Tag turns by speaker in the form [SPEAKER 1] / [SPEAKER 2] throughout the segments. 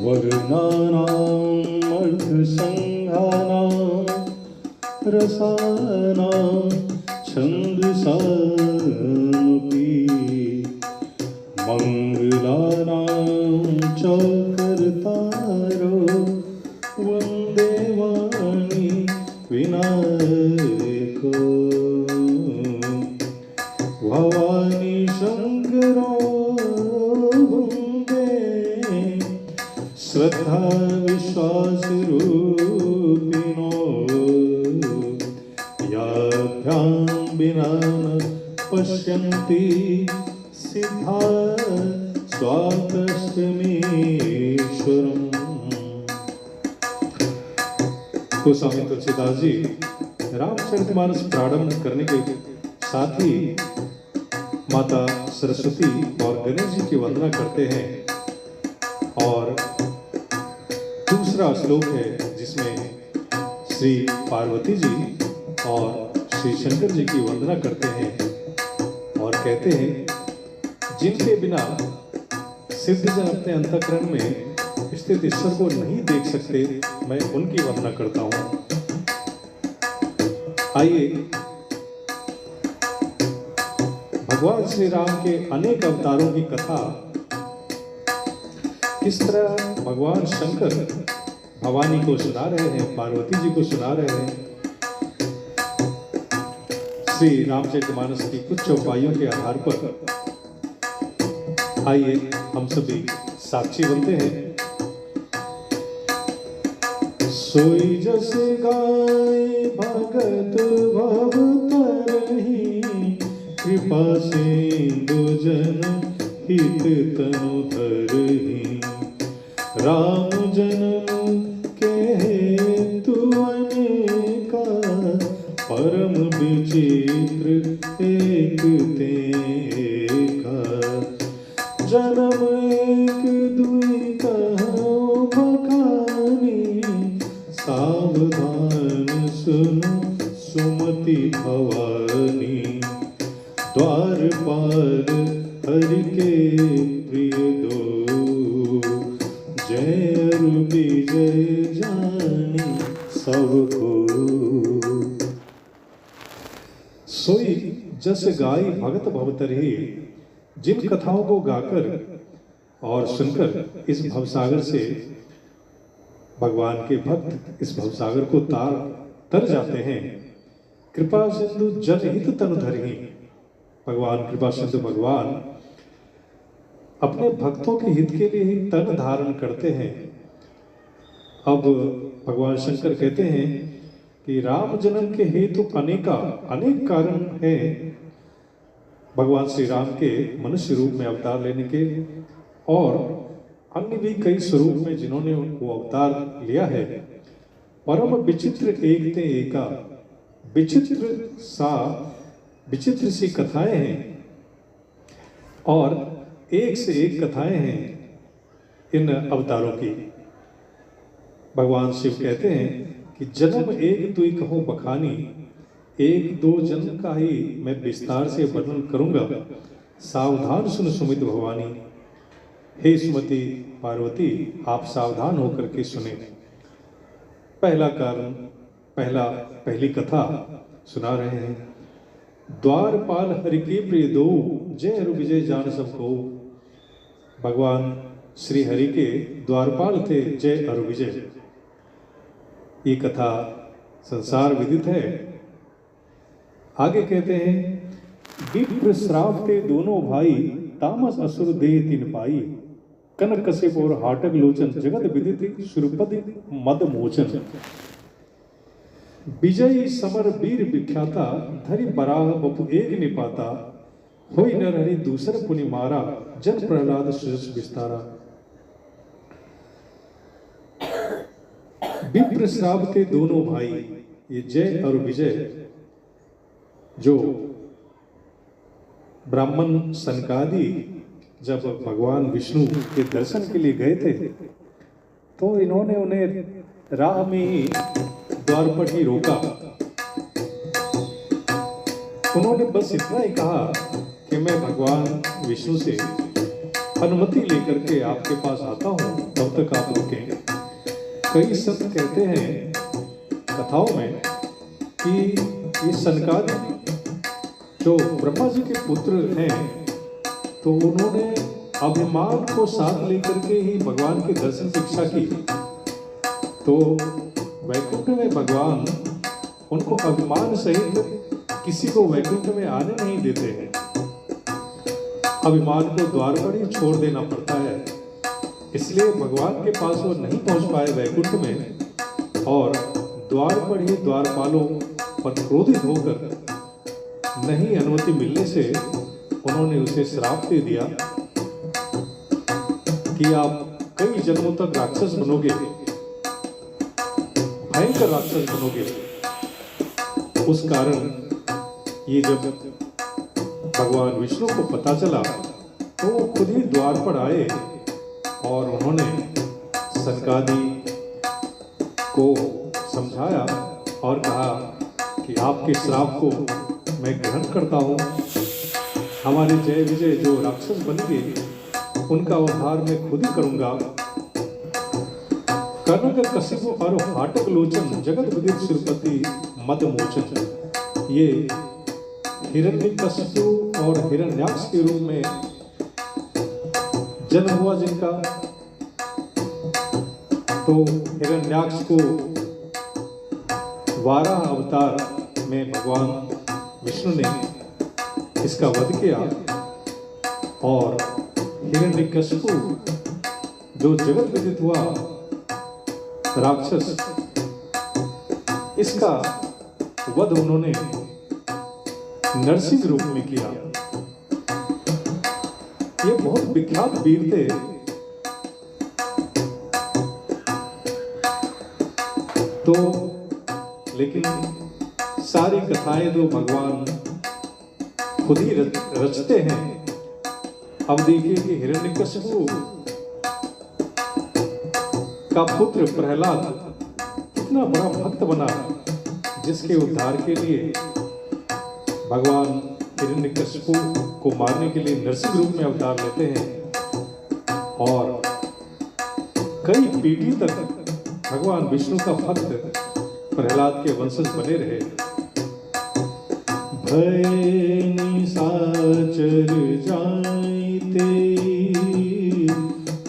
[SPEAKER 1] वर्णानाम् अर्थसंघानां रसानां छन्दसामपि मङ्गलानां च कर्तारो वन्दे वाणी विनायको भवानी शङ्करो वन्दे श्रद्धा विश्वासरूपिणो याभ्यां विना न पश्यन्ति सिद्धा स्वातस्त्वमीश्वरम्। तो स्वामी तुलसीदास जी रामचरितमानस प्रारंभ करने के साथ ही माता सरस्वती और गणेश जी की वंदना करते हैं और दूसरा श्लोक है जिसमें श्री पार्वती जी और श्री शंकर जी की वंदना करते हैं और कहते हैं जिनके बिना सिद्धजन अपने अंतःकरण में स्थित ईश्वर को नहीं देख सकते, मैं उनकी वंदना करता हूं। आइए भगवान श्री राम के अनेक अवतारों की कथा, किस तरह भगवान शंकर भवानी को सुना रहे हैं, पार्वती जी को सुना रहे हैं, श्री रामचरितमानस की कुछ चौपाइयों के आधार पर आइए हम सभी साक्षी बनते हैं। सोई जस गाय भगत भव तरहि, कृपा सिंधु जन हित तनु धरहि, राम जन्म के हेतु अनेका, परम विचित्र एक तेका, जन्म एक दुई कहो बखानी, सावधान सुनो सुमति भवानी, द्वारपाल हरि के प्रिय दो, जय अरु विजय जानी सबको। सोई जस गाय भगत भवतरहि, जिन कथाओं को गाकर और सुनकर इस भवसागर से भगवान के भक्त इस भवसागर को तर जाते हैं। कृपा सिंधु जनहित तनु धरहि, भगवान कृपा सिंधु भगवान अपने भक्तों के हित के लिए ही तन धारण करते हैं। अब भगवान शंकर कहते हैं कि राम जन्म के हेतु अनेक कारण हैं भगवान श्री राम के मनुष्य रूप में अवतार लेने के, और अन्य भी कई स्वरूप में जिन्होंने वो अवतार लिया है। परम विचित्र एक ते एका, विचित्र सी कथाएं हैं और एक से एक कथाएं हैं इन अवतारों की। भगवान शिव कहते हैं कि जन्म एक दुई कहो बखानी, एक दो जन्म का ही मैं विस्तार से वर्णन करूंगा, सावधान सुन सुमित भवानी। हे सुमति पार्वती, आप सावधान होकर के सुने। पहला कारण, पहली कथा सुना रहे हैं। द्वारपाल हरि के प्रिय दो, जय अरु विजय जान सबको। भगवान श्री हरि के द्वारपाल थे जय अरु विजय। ये कथा संसार विदित है। आगे कहते हैं, विप्र श्राप थे दोनों भाई, तामस असुर देह तिन पाई, कनक कश्यप और हाटक लोचन, जगत विदित सुरपति मद मोचन। विजयी समर वीर विख्याता, धरि बराह बपु एक निपाता, होई नर हरि दूसर पुनि मारा, जन प्रहलाद सुजस विस्तारा। विप्र श्राप थे दोनों भाई, ये जय और विजय जो ब्राह्मण सनकादि जब भगवान विष्णु के दर्शन के लिए गए थे तो इन्होंने उन्हें राह में ही द्वार पर ही रोका। उन्होंने बस इतना ही कहा कि मैं भगवान विष्णु से अनुमति लेकर के आपके पास आता हूँ, तब तक आप रुकें। कई संत कहते हैं कथाओं में कि ये सनकादिक जो ब्रह्मा जी के पुत्र हैं, तो उन्होंने अभिमान को साथ लेकर के ही भगवान के दर्शन की इच्छा की। तो वैकुंठ में भगवान उनको अभिमान सहित किसी को वैकुंठ में आने नहीं देते हैं। अभिमान को द्वार पर ही छोड़ देना पड़ता है। इसलिए भगवान के पास वो नहीं पहुंच पाए वैकुंठ में, और द्वार पर ही द्वारपालों पर क्रोधित होकर नहीं अनुमति मिलने से उन्होंने उसे श्राप दे दिया कि आप कई जन्मों तक राक्षस बनोगे, भयंकर राक्षस बनोगे। उस कारण ये जब भगवान विष्णु को पता चला तो वो खुद ही द्वार पर आए और उन्होंने सनकादि को समझाया और कहा कि आपके श्राप को मैं ग्रहण करता हूँ। हमारे जय विजय जो राक्षस बनेंगे उनका उद्धार मैं खुद ही करूंगा। कनक कशिपु और हाटक लोचन जगत विदित श्रीपति मद मोचन, ये हिरण्यकशिपु और हिरण्याक्ष के रूप में जन्म हुआ जिनका, तो हिरण्याक्ष को वाराह अवतार में भगवान विष्णु ने इसका वध किया, और हिरण्यकशिपु जो जगत विदित हुआ राक्षस, इसका वध उन्होंने नरसिंह रूप में किया। ये बहुत विख्यात वीर थे। तो लेकिन सारी कथाएं तो भगवान खुद ही रचते हैं। अब देखिए कि हिरण्यकशिपु का पुत्र प्रहलाद कितना बड़ा भक्त बना, जिसके उद्धार के लिए भगवान हिरण्यकशिपु को मारने के लिए नरसिंह रूप में अवतार लेते हैं, और कई पीढ़ी तक भगवान विष्णु का भक्त प्रहलाद के वंशज बने रहे। भय निशाचर जाइते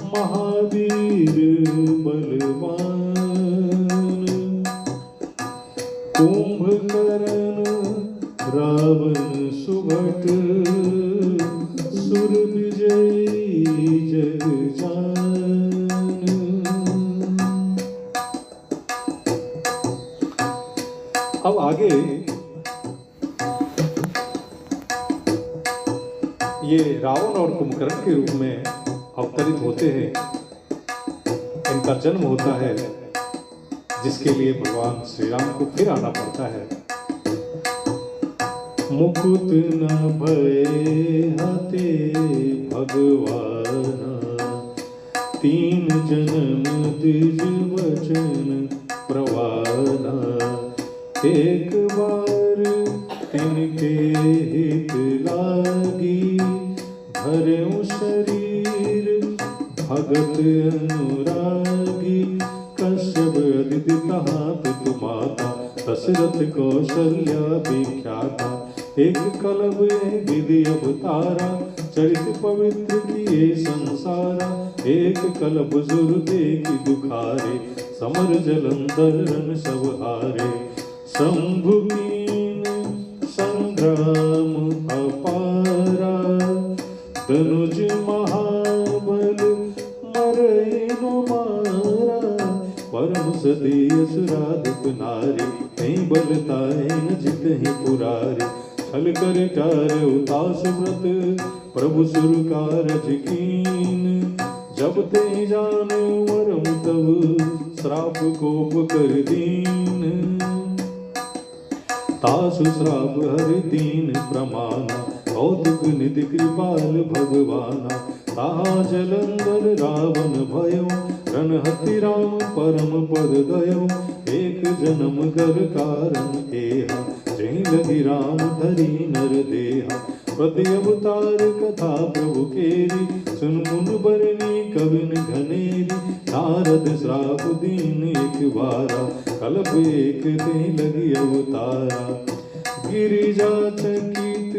[SPEAKER 1] महावीर बलवान, कुंभकर्ण रावण सुभट सुर विजयी जग जान। अब आगे ये रावण और कुंभकर्ण के रूप में अवतरित होते हैं। इनका जन्म होता है, जिसके लिए भगवान श्री राम को फिर आना पड़ता है। मुकुट न भय हते भगवाना, तीन जन्म द्विज वचन प्रवाना, एक बार तिनके हित लागी, धर्म शरीर भगत अनुरागी, कश्यप अदिति कहा पितु माता, दशरथ कौशल्या विख्याता, एक कलब विधि अवतारा, चरित पवित्र किए संसारा, एक कलब जुर देखी दुखारे, समर जलंधर रन सब हारे, शंभु कीन संग्राम अपारा, धनुज महाबल मरे न मारा, परम सदी असुराधिक नारी, नहीं बलताए न जित ही पुरारी, छल कर टार उतास व्रत प्रभु सुर कारज कीन, जब ते जान वरम तब श्राप कोप कर दीन, तासु श्राप हर दीन प्रमाना, कौतुक निधि कृपाल भगवाना, ताहा जलंधर रावण भयो, रणहति राम परम पद गयो, एक जन्म कर कारण एहा, जहीं लगी राम धरी नर देहा, प्रति अवतार कथा प्रभु केरी, सुन मुन बरनी कविन घनेरी, नारद श्राप दीन एक बारा, कल्प एक ते लगी अवतारा। गिरिजा चकित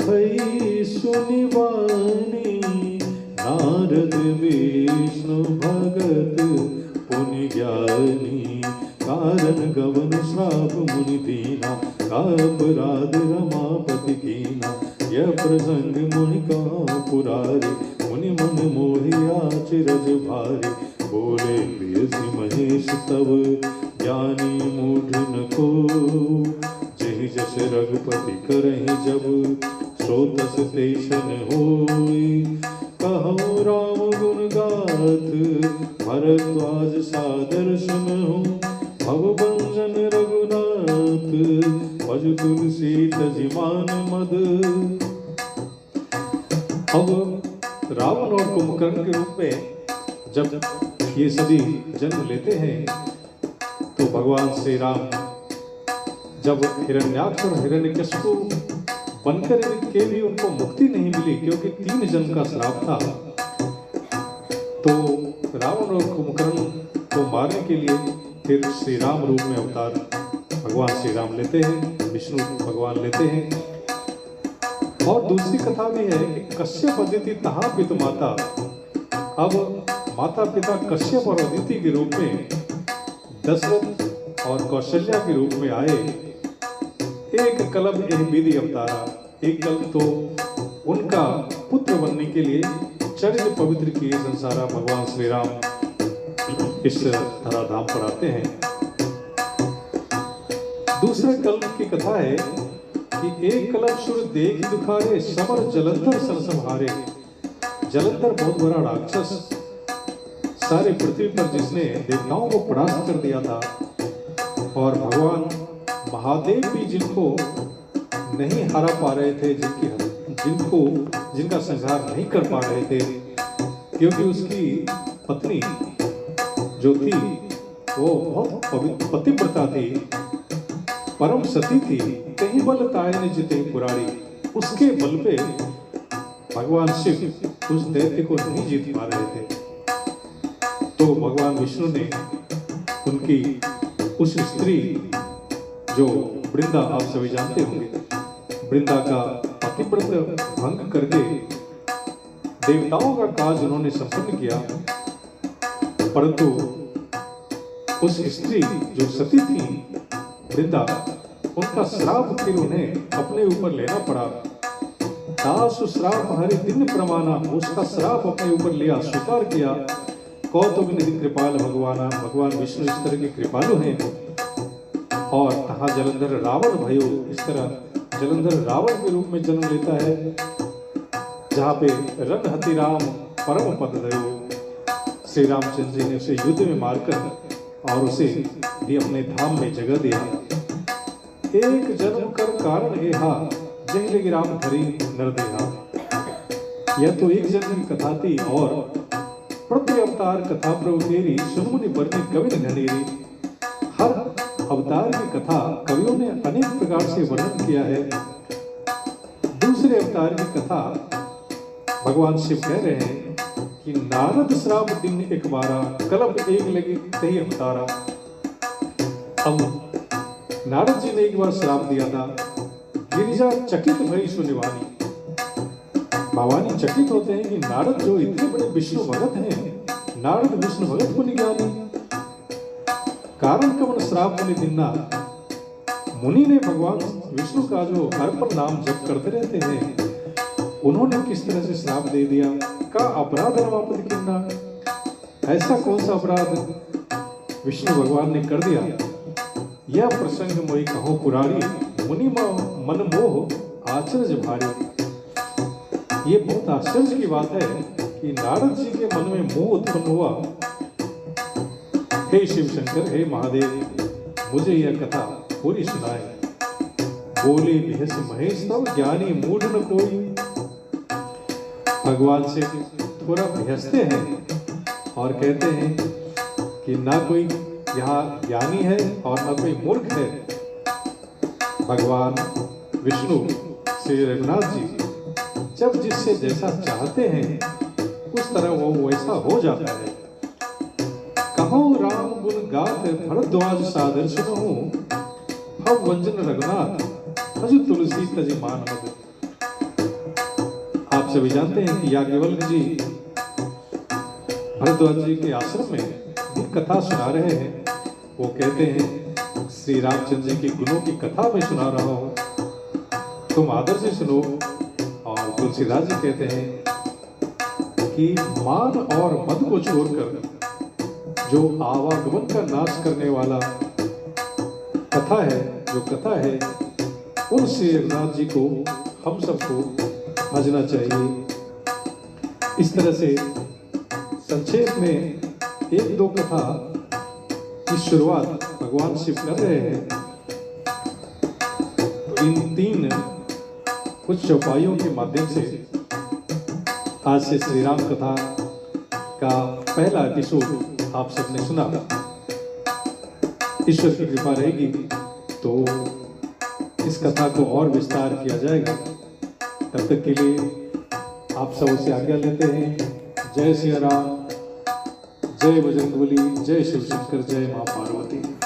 [SPEAKER 1] भई सुनि वाणी, नारद विष्णु भगत पुनि ज्ञानी, कारण गवन श्राप मुनि दीना, का अपराध रमापति कीना, यह प्रसंग मुनि कहा पुरारी, मुनि मन मोहिया चिरज भारी। बोले प्रियसी महेश तब ज्ञानी मूढ़ न को, जहि जस रघुपति करहि जब, सो तस तेसन होई। कहूँ राम गुण गाथ, भरद्वाज सादर सुनहु, भवभंजन रघुनाथ, भज तुलसी तजि मान मद। अब रावण और कुंभकर्ण के रूप में जब ये सभी जन्म लेते हैं, तो भगवान श्री राम जब हिरण्याक्ष और हिरण्यकशिपु बनकर के भी उनको मुक्ति नहीं मिली, क्योंकि 3 जन्म का श्राप था, तो रावण और कुंभकर्ण को मारने के लिए फिर श्री राम रूप में अवतार भगवान श्री राम लेते हैं, विष्णु भगवान लेते हैं। और दूसरी कथा भी है कि कश्यप अदिति तहा पितु माता। अब माता पिता कश्यप और अदिति के रूप में दशरथ और कौशल्या के रूप में आए। एक कल्प एक विधि अवतारा, एक कल्प तो उनका पुत्र बनने के लिए चरित्र पवित्र किए संसारा भगवान श्री राम इस धराधाम पर आते हैं। दूसरे कल्प की कथा है कि एक कल्प सुर देख दुखारे, समर जलंधर सरसंहारे। जलंधर बहुत बड़ा राक्षस, सारे पृथ्वी पर जिसने देवताओं को परास्त कर दिया था, और भगवान महादेव भी जिनको नहीं हरा पा रहे थे, जिनका संहार नहीं कर पा रहे थे, क्योंकि उसकी पत्नी जो थी वो बहुत पतिव्रता थी, परम सती थी। कहीं बल ताय ने जिते पुरारी, उसके बल पे भगवान शिव उस दैत्य को नहीं जीत पा रहे थे। तो भगवान विष्णु ने उनकी उस स्त्री जो वृंदा, आप सभी जानते होंगे, वृंदा का पतिव्रत भंग करके देवताओं का काज उन्होंने संपन्न किया, परंतु उस स्त्री जो सती थी वृंदा, उनका श्राप फिर उन्हें अपने ऊपर लेना पड़ा। दास श्राप हरि दिन प्रमाना, उसका श्राप अपने ऊपर लिया, स्वीकार किया। कौतुक निधि कृपाल भगवाना, भगवान विष्णु इस तरह के कृपालु हैं। और तहा जलंधर रावण भयो, इस तरह जलंधर रावण के रूप में जन्म लेता है, जहाँ पे रणहति राम परम पद दयो, श्री रामचंद्र जी ने उसे युद्ध में मारकर और उसे भी अपने धाम में जगह दिया। एक जन्म कर कारण एहा, जय लगी राम धरी नरदेहा। यह तो एक जन्म की कथा थी, और प्रति अवतार कथा प्रभु तेरी, सुनमुनि बरनी कवि घनेरी। हर अवतार की कथा कवियों ने अनेक प्रकार से वर्णन किया है। दूसरे अवतार की कथा भगवान शिव कह रहे हैं कि नारद श्राप दिन एक बारा, कल्प एक लगी तही अवतारा। अब नारद जी ने एक बार श्राप दिया था, गिरिजा चकित भई सुनिवानी। भवानी चकित होते हैं कि नारद जो इतने बड़े विष्णु भगत हैं, नारद विष्णु भगत मुनि ज्ञानी, कारण कवन श्राप मुनि दिन्ना। मुनि ने भगवान विष्णु का जो हर पर नाम जप करते रहते हैं, उन्होंने किस तरह से श्राप दे दिया। का अपराध रमापति किन्ना, ऐसा कौन सा अपराध विष्णु भगवान ने कर दिया। यह प्रसंग मोहि कहो पुरारी, मुनि मन मोह आश्चर्य भारी। ये बहुत आश्चर्य की बात है कि नारद जी के मन में मोह उत्पन्न हुआ। हे शिव शंकर, हे महादेव, मुझे यह कथा पूरी सुनाए। बोले बिहस महेश तब ज्ञानी मूढ़ न कोई। भगवान से थोड़ा बिहसते हैं और कहते हैं कि ना कोई यहाँ ज्ञानी है और ना कोई मूर्ख है। भगवान विष्णु श्री रघुनाथ जी जब जिससे जैसा चाहते हैं उस तरह वो वैसा हो जाता है। कहो राम गुण गाथ भरद्वाज सादर सुनहु, भव वंजन रघुनाथ भजु तुलसी तज मान मद। आप सभी जानते हैं कि याज्ञवल्क्य जी भरद्वाज जी के आश्रम में एक कथा सुना रहे हैं। वो कहते हैं श्री रामचंद्र जी के गुणों की कथा मैं सुना रहा हूँ, तुम आदर से सुनो। और तुलसीदास जी कहते हैं कि मान और मद को छोड़कर जो आवागमन का नाश करने वाला कथा है, जो कथा है, उन श्री रघुनाथ जी को हम सबको भजना चाहिए। इस तरह से संक्षेप में एक दो कथा की शुरुआत भगवान शिव कर रहे हैं। तो इन तीन कुछ चौपाइयों के माध्यम से आज से श्री राम कथा का पहला एपिसोड आप सबने सुना। ईश्वर की कृपा रहेगी तो इस कथा को और विस्तार किया जाएगा। तब तक के लिए आप सब से आज्ञा लेते हैं। जय सिया राम, जय बजरंगबली, जय शिव शंकर, जय मां पार्वती।